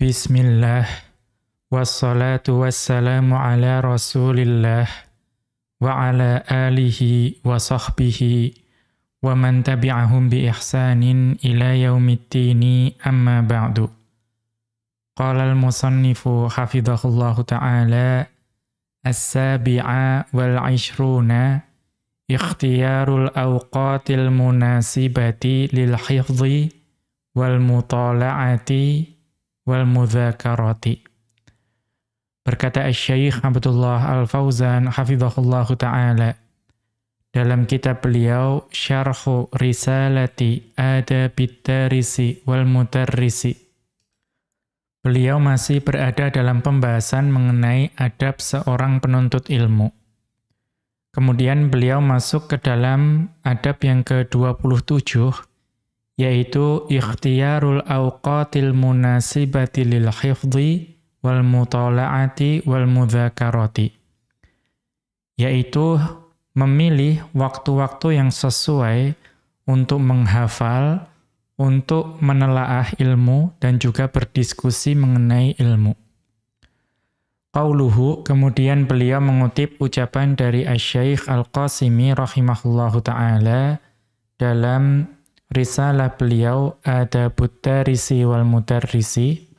Bismillah, wassalatu wassalamu ala rasulillah, wa ala alihi wa sahbihi, wa man tabi'ahum bi ihsanin ila yaumiddini amma ba'du. Qala al-musannifu hafidhahullahu ta'ala, as-sabi'a wal 'ishruna, ikhtiyarul awqatil munasibati lil hifdhi wal mutala'ati wal mudzakarati. Berkata Asy-Syaikh Abdullah Al-Fauzan hafizahullahu ta'ala dalam kitab beliau Syarhu Risalati Adabid Darisi wal Mudarrisi. Beliau masih berada dalam pembahasan mengenai adab seorang penuntut ilmu. Kemudian beliau masuk ke dalam adab yang ke-27, yaitu ikhtiyarul awqatil munasibati lil hifdhi wal mutala'ati wal mudzakarati, yaitu memilih waktu-waktu yang sesuai untuk menghafal, untuk menelaah ilmu, dan juga berdiskusi mengenai ilmu. Qauluhu, kemudian beliau mengutip ucapan dari Asy-Syaikh Al-Qasimi rahimahullahu ta'ala dalam risalah beliau Adabud Darisi wal Mudarrisi.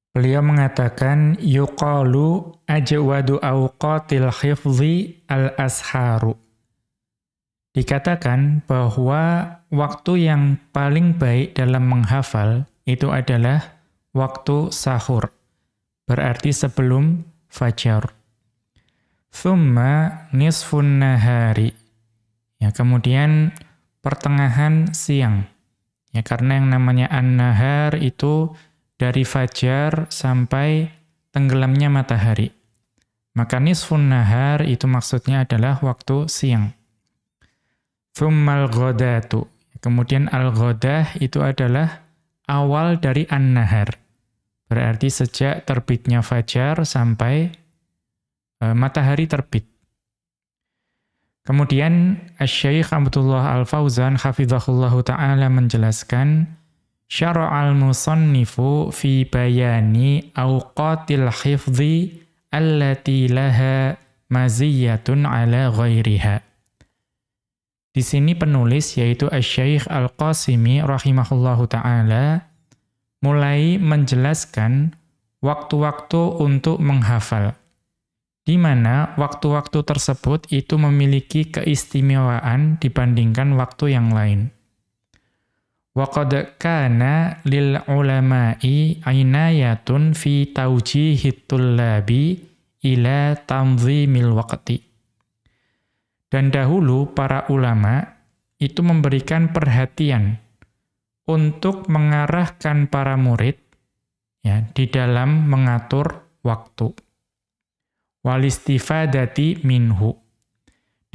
Beliau mengatakan yuqalu ajwadu awqatil hifdhi al-asharu. Dikatakan bahwa waktu yang paling baik dalam menghafal itu adalah waktu sahur, berarti sebelum fajar. Thumma nisfun nahari. Ya, kemudian pertengahan siang. Ya, karena yang namanya an-nahar itu dari fajar sampai tenggelamnya matahari. Maka nisfun nahar itu maksudnya adalah waktu siang. Thummal ghadatu. Kemudian al-ghadah itu adalah awal dari an-nahar. Berarti sejak terbitnya fajar sampai matahari terbit. Kemudian Asy-Syaikh Abdullah Al-Fauzan hafizahullahu ta'ala menjelaskan syara'al musannifu fi bayani awqatil hifdhi allati laha maziyatun ala ghairiha. Di sini penulis yaitu Asy-Syaikh Al-Qasimi rahimahullahu ta'ala mulai menjelaskan waktu-waktu untuk menghafal, di mana waktu-waktu tersebut itu memiliki keistimewaan dibandingkan waktu yang lain. Wa qad kana lil ulama'i inayatun fi tawjihit tullabi ila tanzimil waqti. Dan dahulu para ulama itu memberikan perhatian untuk mengarahkan para murid ya di dalam mengatur waktu. Walistifadati minhu.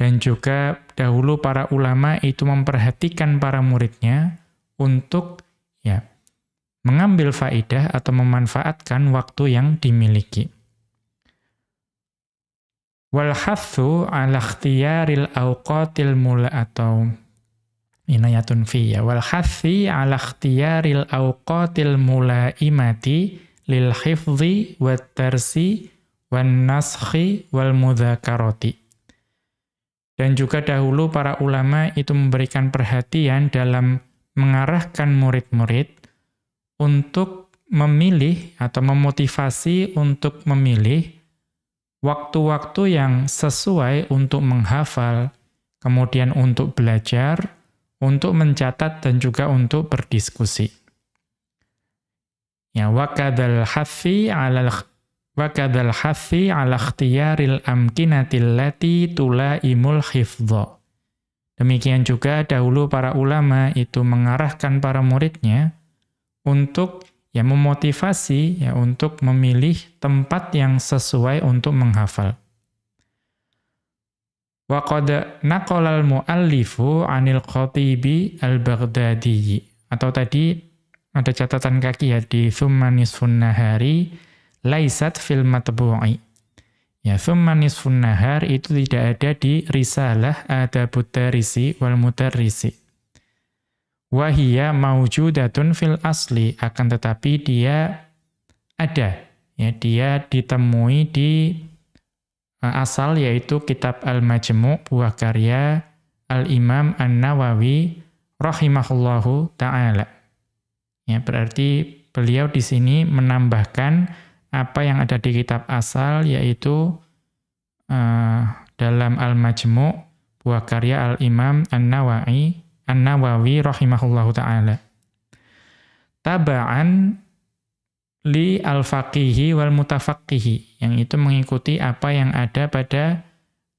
Dan juga dahulu para ulama itu memperhatikan para muridnya untuk ya mengambil faidah atau memanfaatkan waktu yang dimiliki. Wal hathu ala ikhtiyaril awqatil mula atau inayatun fiyya wal hathi ala ikhtiyaril awqatil mulaimati lil hifdhi wat darsi wan naskhi wal mudzakarati. Dan juga dahulu para ulama itu memberikan perhatian dalam mengarahkan murid-murid untuk memilih atau memotivasi untuk memilih waktu-waktu yang sesuai untuk menghafal, kemudian untuk belajar, untuk mencatat dan juga untuk berdiskusi. Ya, wa kadzal hathi 'ala ikhtiyaril amkinatil lati tulaimul hifdha. Demikian juga dahulu para ulama itu mengarahkan para muridnya untuk ya memotivasi ya untuk memilih tempat yang sesuai untuk menghafal. Wa qad naqala al-muallifu 'anil Khatibi al-Baghdadi. Atau tadi ada catatan kaki ya di thumma nisfun nahari laisat fil matbu'i. Ya, thumma nisfun nahar itu tidak ada di risalah Adabud Darisi wal Mudarrisi. wa hiya maujudatun fil asli, akan tetapi dia ada, ya, dia ditemui di asal, yaitu kitab Al-Majmu', buah karya Al-Imam An-Nawawi rahimahullahu ta'ala. Ya, berarti beliau di sini menambahkan apa yang ada di kitab asal, yaitu dalam Al-Majmu', buah karya Al-Imam An-Nawawi rahimahullahu ta'ala. Taba'an li al-faqihi wal mutafaqqihi, yang itu mengikuti apa yang ada pada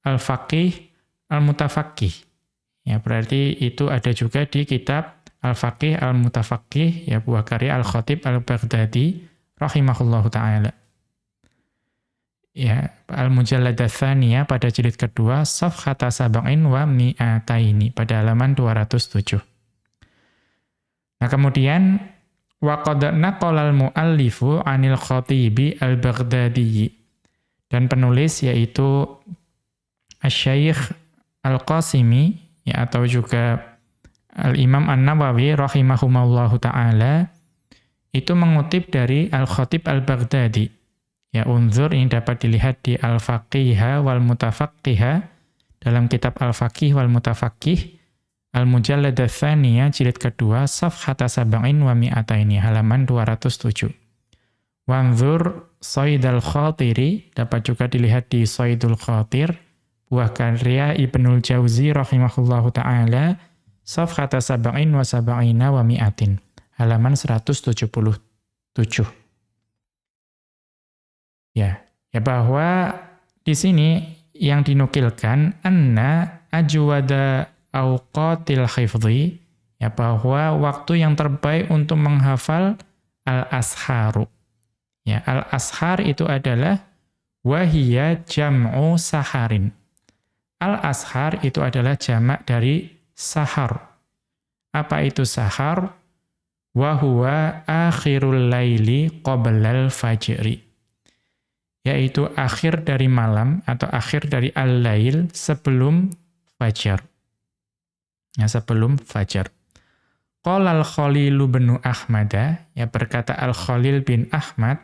al-faqih al-mutafaqqih. Ya, berarti itu ada juga di kitab Al-Faqih Al-Mutafaqqih, ya, buah karya Al-Khatib Al-Baghdadi rahimahullahu ta'ala. Ya, Al-Mujallad Ats-Tsaniyah pada jilid kedua, Safhata Sab'in wa Mi'ataini, pada halaman 207. Nah, kemudian wa qad naqala al-mu'allifu 'anil Khatibi Al-Baghdadi, dan penulis yaitu Asy-Syaikh Al-Qasimi, ya, atau juga Al-Imam An-Nawawi rahimahumullahu ta'ala, itu mengutip dari Al-Khatib Al-Baghdadi. Ya, unzur, ini dapat dilihat di Al-Faqiha wal Mutafaqqihah, dalam kitab Al-Faqih wal Mutafaqqih, Al-Mujallad Ats-Tsaniyah, jilid kedua, Safhata Sab'in wa Mi'ataini, halaman 207. Wanzur Saidul Khatiri, dapat juga dilihat di Saidul Khatir, buah karya Ibnul Jauzi rahimahullahu ta'ala, Safhata Sab'in wa Sab'ina wa Mi'atin, halaman 177. Ya, bahwa di sini yang dinukilkan anna ajwada awqatil hifdhi, ya, bahwa waktu yang terbaik untuk menghafal al-asharu. Ya, al-ashar itu adalah wahiyya jam'u saharin. Al-ashar itu adalah jamak dari sahar. Apa itu sahar? Wa huwa akhirul laili qoblal fajri. Yaitu akhir dari malam atau akhir dari al-lail sebelum fajar. Ya, sebelum fajar. Qala al-Khalil bin Ahmad, ya, berkata Al-Khalil bin Ahmad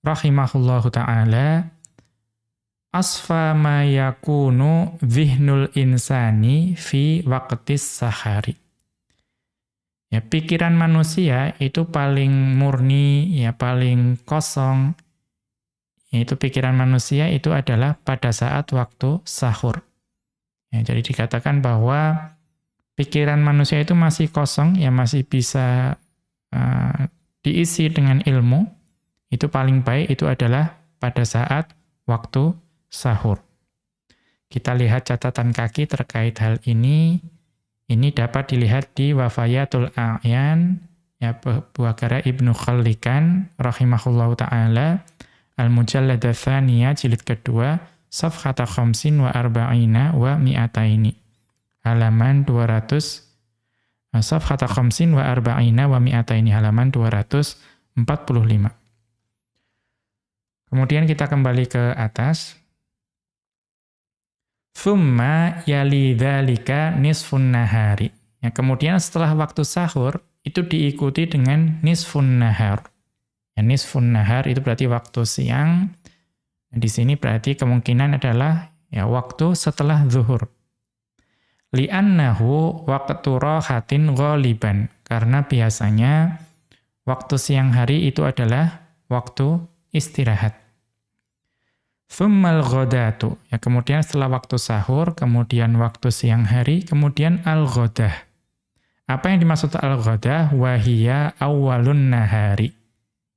rahimahullahu ta'ala, asfa ma yakunu dhihnul insani fi waqtis sahari. Ya, pikiran manusia itu paling murni, ya, paling kosong. Yaitu pikiran manusia itu adalah pada saat waktu sahur. Ya, jadi dikatakan bahwa pikiran manusia itu masih kosong, ya, masih bisa diisi dengan ilmu. Itu paling baik itu adalah pada saat waktu sahur. Kita lihat catatan kaki terkait hal ini. Ini dapat dilihat di Wafayatul A'yan, ya, buah karya Ibnu Khallikan rahimahullahu ta'ala, Al-Mujallad Ats-Tsaniyah, jilid kedua, Safhata Khamsin wa Arba'ina wa Mi'ataini, halaman 200, Safhata Khamsin wa Arba'ina wa Mi'ataini, halaman 245. Kemudian kita kembali ke atas. Tsumma yali dzalika nisfun nahari. Ya, kemudian setelah waktu sahur itu diikuti dengan nisfun nahar. Ya, nisfun nahar itu berarti waktu siang. Di sini berarti kemungkinan adalah, ya, waktu setelah zuhur. Li'annahu waqtu rahatin ghaliban, karena biasanya waktu siang hari itu adalah waktu istirahat. Tsummal ghadatu, ya, kemudian setelah waktu sahur, kemudian waktu siang hari, kemudian al-ghadah. Apa yang dimaksud al-ghadah? Wahiya awwalun nahari,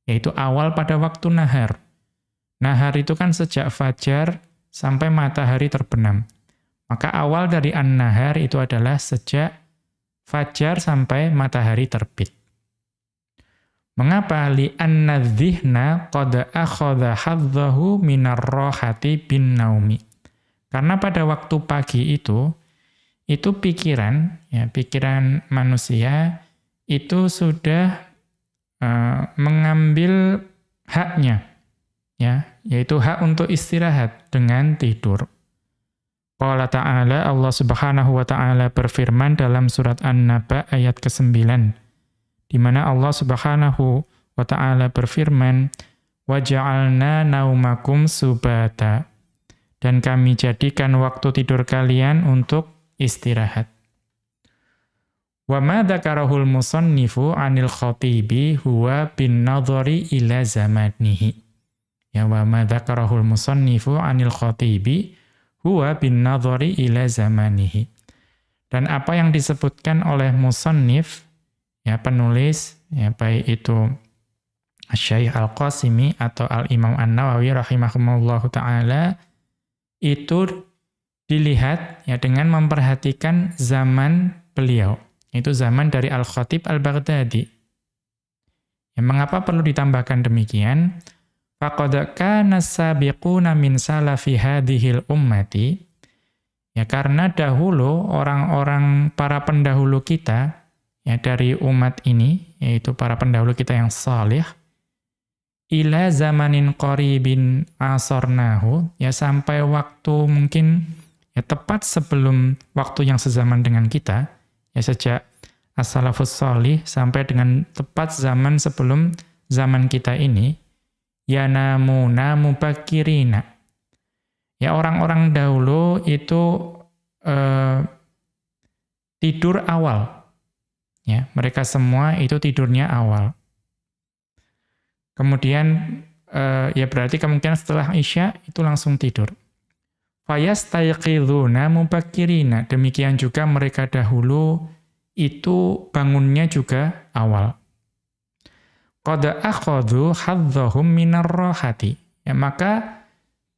yaitu awal pada waktu nahar. Nahar itu kan sejak fajar sampai matahari terbenam. Maka awal dari an-nahar itu adalah sejak fajar sampai matahari terbit. Mengapa? Li'anna dzihna qad akhadha hadzahu minar rahati bin naumi. Karena pada waktu pagi itu pikiran, ya, pikiran manusia itu sudah mengambil haknya, ya, yaitu hak untuk istirahat dengan tidur. Qala ta'ala, Allah Subhanahu wa ta'ala berfirman dalam surat An-Naba ayat ke-9, di mana Allah Subhanahu wa ta'ala berfirman, "Waja'alna naumakum subata." Dan kami jadikan waktu tidur kalian untuk istirahat. Wa ma dzakarahul musannifu 'anil khatibi huwa bin nadhari ila zamanihi. Ya, wa ma dzakarahul musannifu 'anil khatibi huwa bin nadhari ila zamanihi. Dan apa yang disebutkan oleh musannif, ya penulis, ya baik itu Asy-Syaikh Al-Qasimi atau Al-Imam An-Nawawi rahimahumullahu taala, itu dilihat ya dengan memperhatikan zaman beliau. Itu zaman dari Al-Khatib Al-Baghdadi. Ya, mengapa perlu ditambahkan demikian? Faqad kana as-sabiquna min salafi hadhil ummati. Ya, karena dahulu orang-orang para pendahulu kita ya dari umat ini, yaitu para pendahulu kita yang salih, ila zamanin qaribin asarnahu, ya sampai waktu mungkin ya tepat sebelum waktu yang sezaman dengan kita, ya sejak as-salafus salih sampai dengan tepat zaman sebelum zaman kita ini, yanamuna mubakirina. Ya orang-orang dahulu itu tidur awal. Ya, mereka semua itu tidurnya awal. Kemudian ya berarti kemungkinan setelah Isya itu langsung tidur. Fayastayqidhuna mubakirina. Demikian juga mereka dahulu itu bangunnya juga awal. Qad akhadhu hadzahum minar rahati. Ya, maka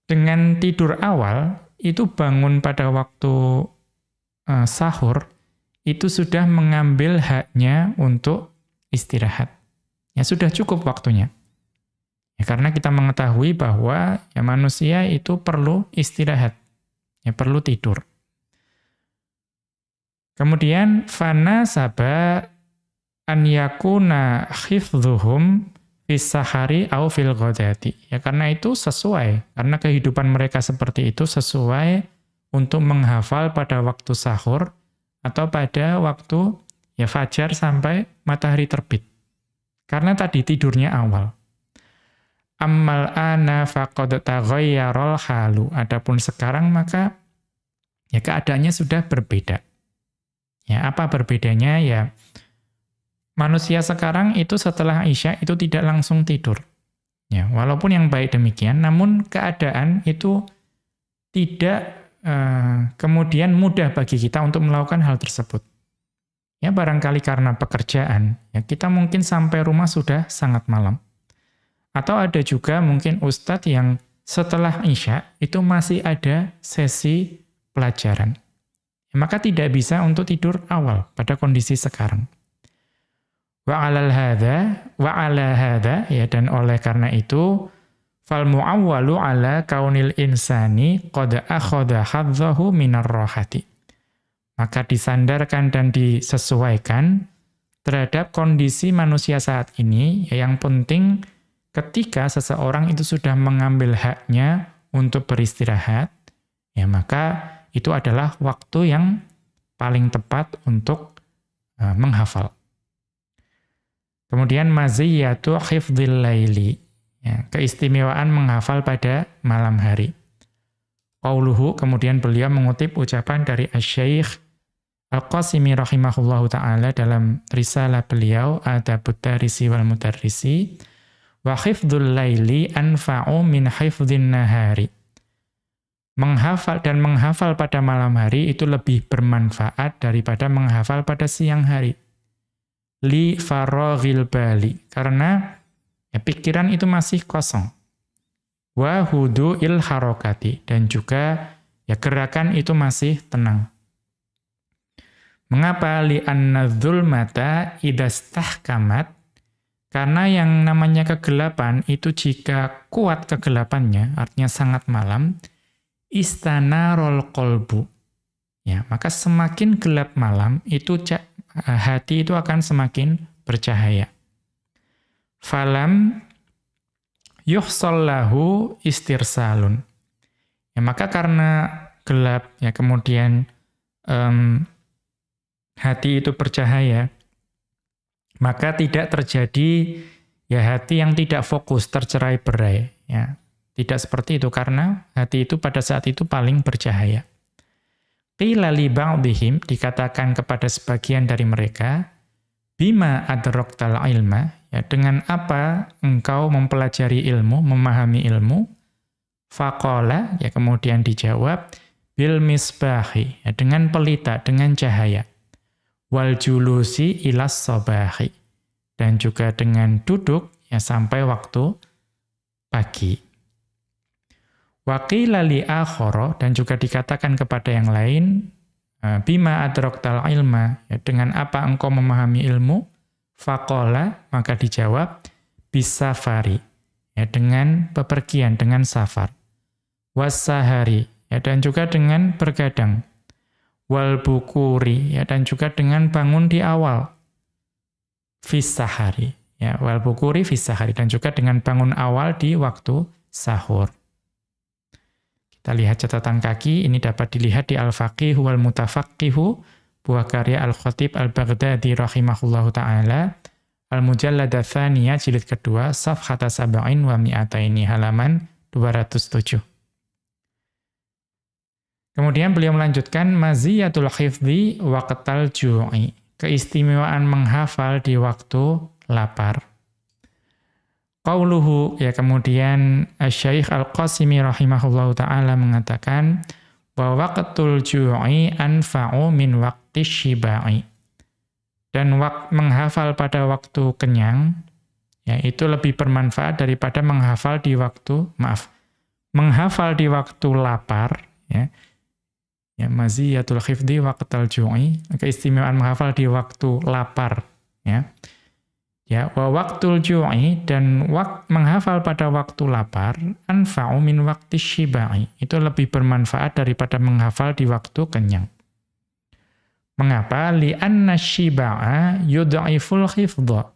dengan tidur awal itu bangun pada waktu sahur itu sudah mengambil haknya untuk istirahat. Ya sudah cukup waktunya. Ya, karena kita mengetahui bahwa ya manusia itu perlu istirahat. Ya perlu tidur. Kemudian fana saba an yakuna khifdhuhum fis sahari au fil ghadati. Ya karena itu sesuai, karena kehidupan mereka seperti itu sesuai untuk menghafal pada waktu sahur atau pada waktu ya fajar sampai matahari terbit. Karena tadi tidurnya awal. Ammal ana faqad taghayyarul halu. Adapun sekarang maka ya keadaannya sudah berbeda. Ya, apa berbedanya? Ya manusia sekarang itu setelah Isya itu tidak langsung tidur. Ya, walaupun yang baik demikian, namun keadaan itu tidak kemudian mudah bagi kita untuk melakukan hal tersebut. Ya barangkali karena pekerjaan, ya kita mungkin sampai rumah sudah sangat malam. Atau ada juga mungkin ustadz yang setelah Isya itu masih ada sesi pelajaran. Ya, maka tidak bisa untuk tidur awal pada kondisi sekarang. Wa ala hadza ya, dan oleh karena itu fal mu'awwalu ala kaunil insani qad akhadha hadzahu minar rahati. Maka disandarkan dan disesuaikan terhadap kondisi manusia saat ini, ya, yang penting ketika seseorang itu sudah mengambil haknya untuk beristirahat, ya maka itu adalah waktu yang paling tepat untuk menghafal. Kemudian maziyatu hifdzil laili, ya, keistimewaan menghafal pada malam hari. Qauluhu, kemudian beliau mengutip ucapan dari Asy-Syaikh Al-Qasimi rahimahullahu ta'ala dalam risalah beliau Adabut Darisi wal Mudarrisi, wa hifdzul laili anfa'u min hifdzin nahari. Menghafal pada malam hari itu lebih bermanfaat daripada menghafal pada siang hari. Li faraghil bali, karena ya, pikiran itu masih kosong. Wa hudu'il harokati, dan juga ya gerakan itu masih tenang. Mengapa? Li anna dzulmata idastahkamat, karena yang namanya kegelapan itu jika kuat kegelapannya, artinya sangat malam, istanarul qalbu. Ya, maka semakin gelap malam itu hati itu akan semakin bercahaya. Falam yuhsallahu istirsalun. Ya, maka karena gelap, ya kemudian hati itu bercahaya, maka tidak terjadi ya hati yang tidak fokus, tercerai-berai. Ya. Tidak seperti itu, karena hati itu pada saat itu paling bercahaya. Qila li ba'dihim, dikatakan kepada sebagian dari mereka, bima adraktal ilma, ya, dengan apa engkau mempelajari ilmu, memahami ilmu, faqala, ya kemudian dijawab, bil misbahi, ya, dengan pelita, dengan cahaya, wal julusi ilas sabahi, dan juga dengan duduk ya sampai waktu pagi. Waqila li akhara, dan juga dikatakan kepada yang lain, bima adraktal ilma, ya, dengan apa engkau memahami ilmu, faqala, maka dijawab, bisafari, ya, dengan bepergian, dengan safar, wassahari, ya, dan juga dengan bergadang, wal bukuri, ya, dan juga dengan bangun di awal, fissahari, ya, wal bukuri fissahari, dan juga dengan bangun awal di waktu sahur. Kita lihat catatan kaki, ini dapat dilihat di Al-Faqih wal Mutafaqqihu, buah karya Al-Khatib Al-Baghdadi rahimahullahu ta'ala, Al-Mujallad Tsaniyah, jilid kedua, safhata sab'in wa mi'ataini, halaman 207. Kemudian beliau melanjutkan, maziyatul hifdzi waqtal ju'i, keistimewaan menghafal di waktu lapar. Qauluhu, ya kemudian Asy-Syaikh Al-Qasimi rahimahullahu ta'ala mengatakan, wa waqtul ju'i anfa'u min waqtis syiba'i. Dan menghafal pada waktu kenyang, ya itu lebih bermanfaat daripada menghafal di waktu, menghafal di waktu lapar, ya. Ya, maziyatul hifdzi waqtal ju'i, keistimewaan menghafal di waktu lapar, ya. Ya, wa waqtul ju'i, dan menghafal pada waktu lapar, anfa'u min waqtis syiba'i, itu lebih bermanfaat daripada menghafal di waktu kenyang. Mengapa? Li'anna syiba'a yud'iful hifdha.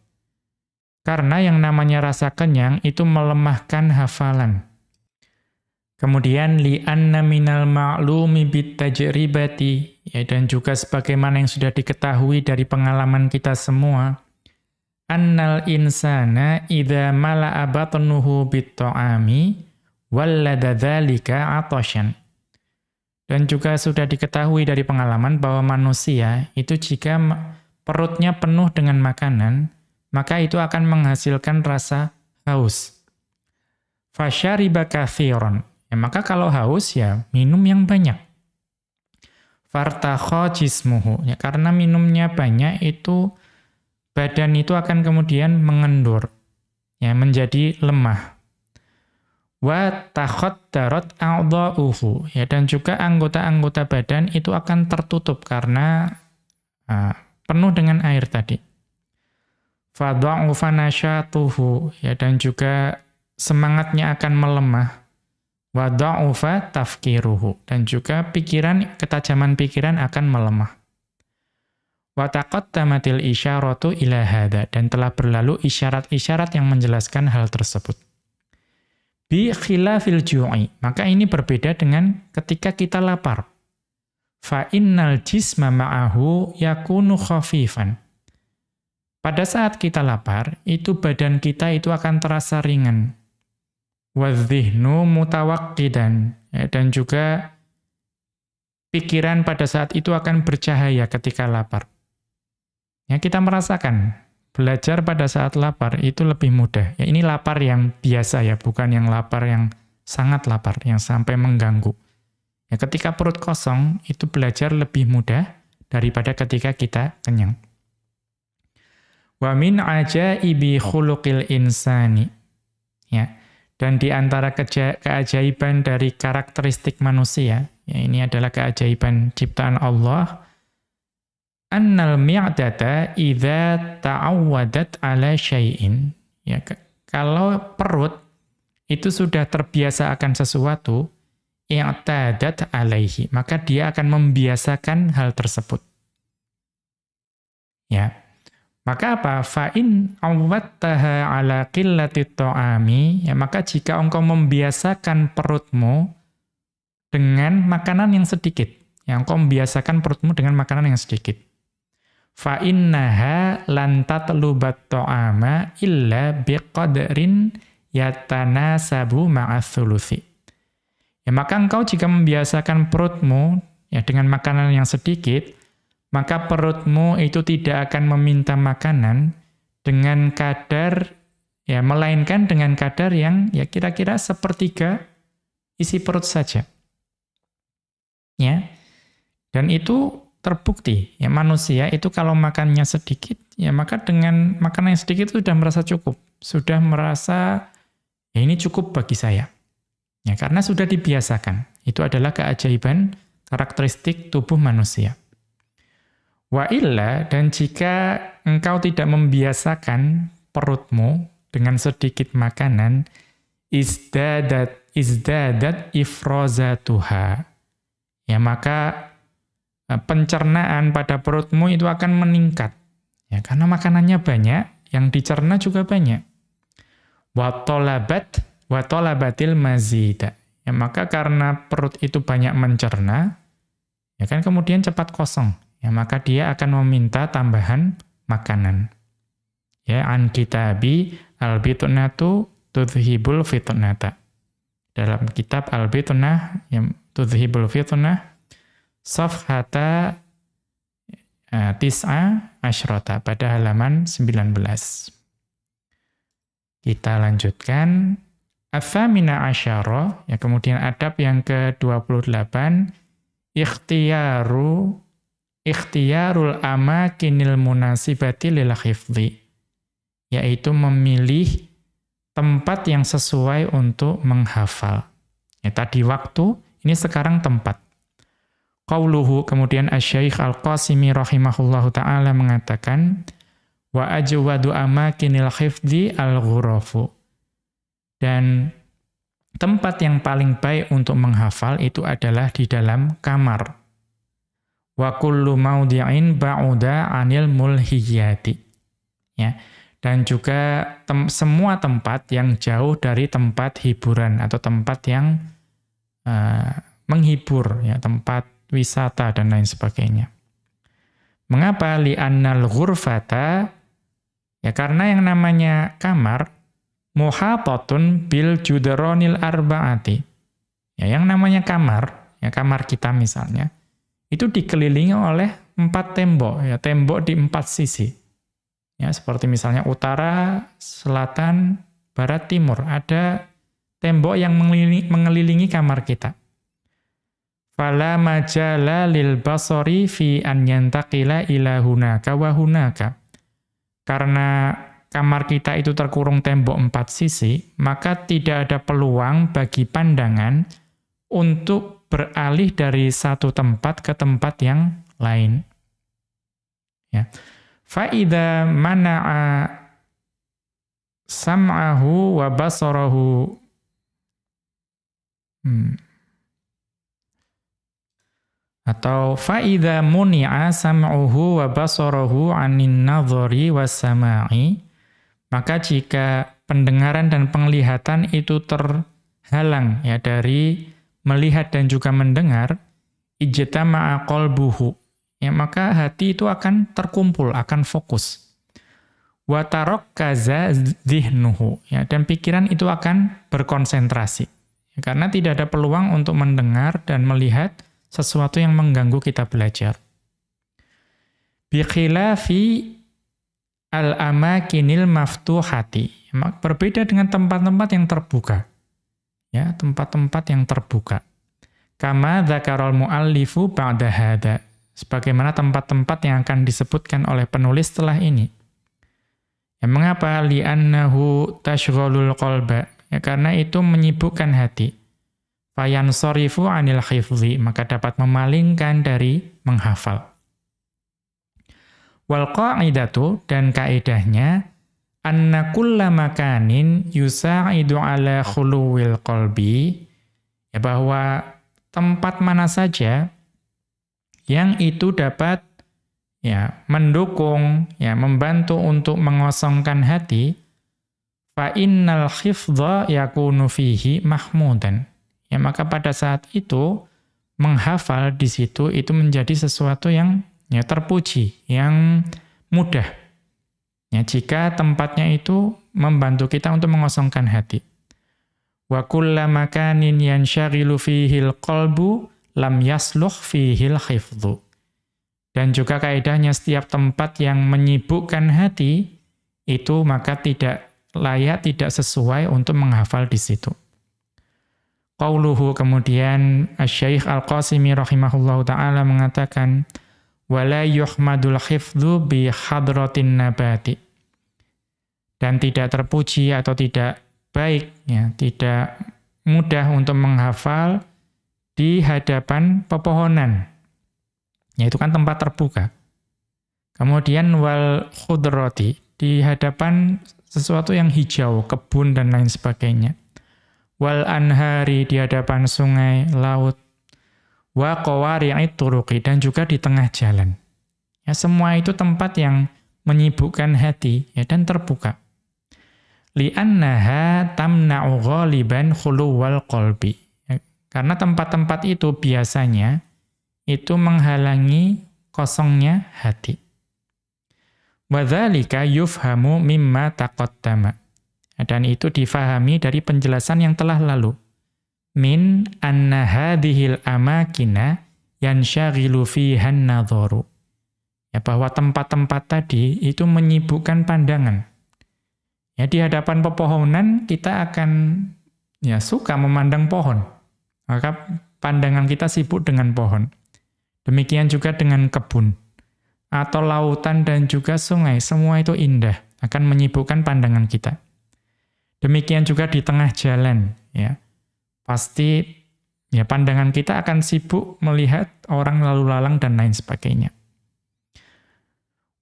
Karena yang namanya rasa kenyang itu melemahkan hafalan. Kemudian li'anna minal ma'lumi bitajribati, ya, dan juga sebagaimana yang sudah diketahui dari pengalaman kita semua, annal insana idza mala'a batnuhu bit-ta'ami wallada dzalika 'atashan. Dan juga sudah diketahui dari pengalaman bahwa manusia itu jika perutnya penuh dengan makanan, maka itu akan menghasilkan rasa haus. Fasyariba katsiran. Ya, maka kalau haus ya minum yang banyak. Fartakha jismuhu. Ya, karena minumnya banyak itu badan itu akan kemudian mengendur, ya, menjadi lemah. Wa takhaddarat a'dha'uhu, ya, dan juga anggota-anggota badan itu akan tertutup karena penuh dengan air tadi. Fa dha'ufa nasyatuhu, ya, dan juga semangatnya akan melemah. Wa dha'ufa tafkiruhu, dan juga ketajaman pikiran akan melemah. Wa taqaddamatil isyaratu ila hadza, dan telah berlalu isyarat-isyarat yang menjelaskan hal tersebut. Bi khilafil ju'i, maka ini berbeda dengan ketika kita lapar. Fa innal jisma ma'ahu yakunu khafifan. Pada saat kita lapar, itu badan kita itu akan terasa ringan. Wa dhihnu mutawaqqidan, ya, dan juga pikiran pada saat itu akan bercahaya ketika lapar. Ya, kita merasakan belajar pada saat lapar itu lebih mudah. Ya, ini lapar yang biasa ya, bukan yang lapar yang sangat lapar, yang sampai mengganggu. Ya, ketika perut kosong, itu belajar lebih mudah daripada ketika kita kenyang. Wa min ajaibi khuluqil insani. Ya, dan di antara keajaiban dari karakteristik manusia, ya, ini adalah keajaiban ciptaan Allah, annal mi'data idza ta'awwadat ala syai'in, ya, kalau perut itu sudah terbiasa akan sesuatu, i'tadat alaihi, maka dia akan membiasakan hal tersebut. Ya. Maka apa? Fa in awwattaha ala qillatit ta'ami, ya, maka jika engkau membiasakan perutmu dengan makanan yang sedikit. Yang kau membiasakan perutmu dengan makanan yang sedikit. Fa innaha lan tatlubat ta'ama illa biqadrin yatanasabu ma'atsulusi. Ya, maka engkau jika membiasakan perutmu ya dengan makanan yang sedikit, maka perutmu itu tidak akan meminta makanan dengan kadar ya melainkan dengan kadar yang ya kira-kira sepertiga isi perut saja. Ya. Dan itu terbukti, ya manusia itu kalau makannya sedikit, ya maka dengan makanan yang sedikit sudah merasa cukup. Sudah merasa, ya ini cukup bagi saya. Ya, karena sudah dibiasakan. Itu adalah keajaiban karakteristik tubuh manusia. Wa illa, dan jika engkau tidak membiasakan perutmu dengan sedikit makanan, izdadat ifrozatuha. Ya, maka pencernaan pada perutmu itu akan meningkat. Ya, karena makanannya banyak, yang dicerna juga banyak. Wa talabatil mazida. Ya, maka karena perut itu banyak mencerna, ya kan kemudian cepat kosong. Ya, maka dia akan meminta tambahan makanan. Ya, an kitabi al-bitnatu tudhibul fitnata. Dalam kitab al-bitnah yang tudhibul fitnah Safhata tis'a asyrota pada halaman 19. Kita lanjutkan. Athamina asyara, ya kemudian adab yang ke-28, ikhtiyarul amakinil munasibati lil hifdzi, yaitu memilih tempat yang sesuai untuk menghafal. Ya, tadi waktu, ini sekarang tempat. Qauluhu, kemudian Asy-Syaikh Al-Qasimi rahimahullahu ta'ala mengatakan, wa ajwadu amakinil hifdzi al-ghurafu. Dan tempat yang paling baik untuk menghafal itu adalah di dalam kamar. Wa kullu mawdi'in ba'uda 'anil mulhiyati. Ya. Dan juga semua tempat yang jauh dari tempat hiburan atau tempat yang menghibur, ya, tempat wisata dan lain sebagainya. Mengapa? Li'annal ghurfata, ya karena yang namanya kamar, muhatatun bil judronil arba'ati. Ya, yang namanya kamar, ya kamar kita misalnya, itu dikelilingi oleh 4 tembok, ya tembok di 4 sisi. Ya, seperti misalnya utara, selatan, barat, timur. Ada tembok yang mengelilingi kamar kita. Fala majala lil basari fi an yantaqila ila hunaka wa hunaka. Karena kamar kita itu terkurung tembok 4 sisi, maka tidak ada peluang bagi pandangan untuk beralih dari satu tempat ke tempat yang lain. Ya. Fa idza mana'a sam'ahu wa basarahu atau fa'idha muni'a sam'uhu wa basarahu 'anin nadhari was-sama'i, maka jika pendengaran dan penglihatan itu terhalang ya dari melihat dan juga mendengar, ijtama'a qalbuhu, ya maka hati itu akan terkumpul, akan fokus. Wa tarakkaza dhihnuhu, ya dan pikiran itu akan berkonsentrasi. Ya, karena tidak ada peluang untuk mendengar dan melihat sesuatu yang mengganggu kita belajar. Bi khilafi al-amakinil maftuhati. Berbeda dengan tempat-tempat yang terbuka. Ya, tempat-tempat yang terbuka. Kama dzakarul muallifu ba'da hadza. Sebagaimana tempat-tempat yang akan disebutkan oleh penulis setelah ini. Ya, mengapa? Li'annahu tashghalul qalba. Ya, karena itu menyibukkan hati. Fayansorifu 'anil hifdzi, maka dapat memalingkan dari menghafal. Wal qa'idatu, dan kaidahnya, anna kulla makanin yusa'idu 'ala khuluwil qalbi, ya bahwa tempat mana saja yang itu dapat ya mendukung, ya membantu untuk mengosongkan hati, fa innal hifdza yakunu fihi mahmudan. ya maka pada saat itu menghafal di situ itu menjadi sesuatu yang ya terpuji, yang mudah. Ya, jika tempatnya itu membantu kita untuk mengosongkan hati. Wa kullama makanin yanshaghilu fihil qalbu lam yasluh fihil hifdhu. Dan juga kaidahnya setiap tempat yang menyibukkan hati itu maka tidak layak, tidak sesuai untuk menghafal di situ. Qauluhu, kemudian Asy-Syaikh Al-Qasimi rahimahullahu taala mengatakan wala yuhmadul hifdzu bi hadratin nabati. Dan tidak terpuji atau tidak baik, ya, tidak mudah untuk menghafal di hadapan pepohonan. Yaitu kan tempat terbuka. Kemudian wal khudrati, di hadapan sesuatu yang hijau, kebun dan lain sebagainya. Wal anhari, di hadapan sungai, laut. Wa qawari'it turuqi, dan juga di tengah jalan. Ya, semua itu tempat yang menyibukkan hati, ya, dan terbuka. Li'annaha tamna'u ghaliban khuluwal qalbi. Ya, karena tempat-tempat itu biasanya itu menghalangi kosongnya hati. Wa dzalika yufhamu mimma taqaddama. Dan itu difahami dari penjelasan yang telah lalu. Min anna hadhil amakina yanshaghilu fiha an-nadharu. Ya, bahwa tempat-tempat tadi itu menyibukkan pandangan. Ya, di hadapan pepohonan kita akan ya suka memandang pohon. Maka pandangan kita sibuk dengan pohon. Demikian juga dengan kebun atau lautan dan juga sungai, semua itu indah, akan menyibukkan pandangan kita. Demikian juga di tengah jalan, ya. Pasti ya pandangan kita akan sibuk melihat orang lalu lalang dan lain sebagainya.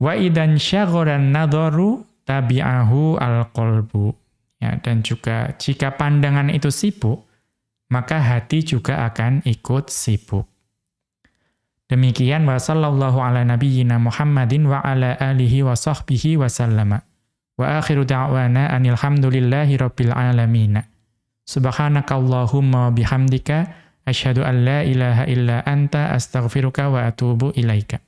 Wa idan syagharan nadharu tabi'ahu al-qalbu. Ya, dan juga jika pandangan itu sibuk, maka hati juga akan ikut sibuk. Demikian wa sallallahu ala nabiyyina Muhammadin wa ala alihi wa sahbihi wa sallama. Wa akhiru da'wana anil hamdulillahi rabbil alamin. Subhanakallahumma wa bihamdika asyhadu an la ilaha illa anta astaghfiruka wa atubu ilaika.